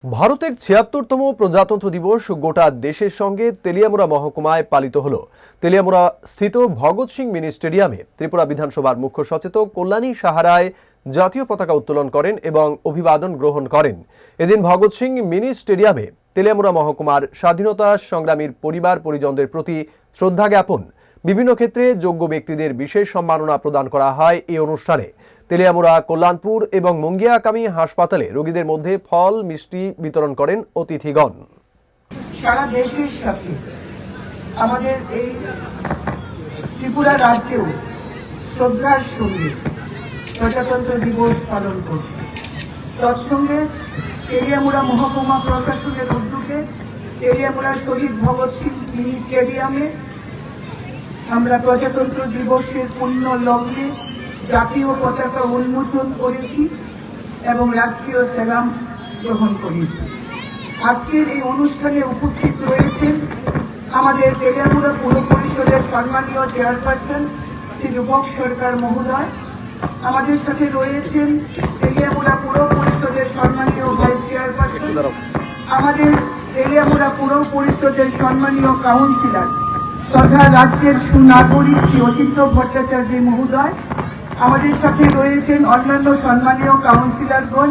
ভারতের ৭৬তম প্রজাতন্ত্র দিবস গোটা দেশের সঙ্গে তেলিয়ামুড়া মহকুমায় পালিত হল। তেলিয়ামুড়া স্থিত ভগৎ সিং মিনি স্টেডিয়ামে ত্রিপুরা বিধানসভার মুখ্য সচেতক কল্যাণী সাহারায় জাতীয় পতাকা উত্তোলন করেন এবং অভিবাদন গ্রহণ করেন। এদিন ভগৎ সিং মিনি স্টেডিয়ামে তেলিয়ামুড়া মহকুমার স্বাধীনতা সংগ্রামীর পরিবার পরিজনদের প্রতি শ্রদ্ধা জ্ঞাপন, বিভিন্ন ক্ষেত্রে যোগ্য ব্যক্তিদের বিশেষ সম্মাননা প্রদান করা হয়। এই অনুষ্ঠানে তেলিয়ামুড়া, কল্যাণপুর এবং মুঙ্গিয়াকামী হাসপাতালে রোগীদের মধ্যে ফল মিষ্টি বিতরণ করেন অতিথিগণ। সারা দেশের সাথে আমাদের এই ত্রিপুরা রাজ্যেও শ্রদ্ধার সঙ্গে প্রজাতন্ত্র দিবস পালন করছে। তৎসঙ্গে তেলিয়ামুড়া মহকুমা প্রশাসনের উদ্যোগে তেলিয়ামুড়া শহীদ ভগৎ সিং মিনি স্টেডিয়ামে আমরা প্রজাতন্ত্র দিবসের পূর্ণ লগ্নে জাতীয় পতাকা উন্মোচন করেছি এবং রাষ্ট্রীয় সালাম গ্রহণ করেছি। আজকের এই অনুষ্ঠানে উপস্থিত রয়েছেন আমাদের তেলিয়ামুড়া পৌর পরিষদের সম্মানীয় চেয়ারপারসন শ্রী রূপক সরকার মহোদয়, আমাদের সাথে রয়েছেন তেলিয়ামুড়া পৌর পরিষদের সম্মানীয় ভাইস চেয়ারপারসন, আমাদের তেলিয়ামুড়া পৌর পরিষদের সম্মানীয় কাউন্সিলর তথা রাজ্যের সুনাগরিক শ্রী অচিন্ত্য ভট্টাচার্য মহোদয়, আমাদের সাথে রয়েছেন অন্যান্য সম্মানীয় কাউন্সিলরগণ,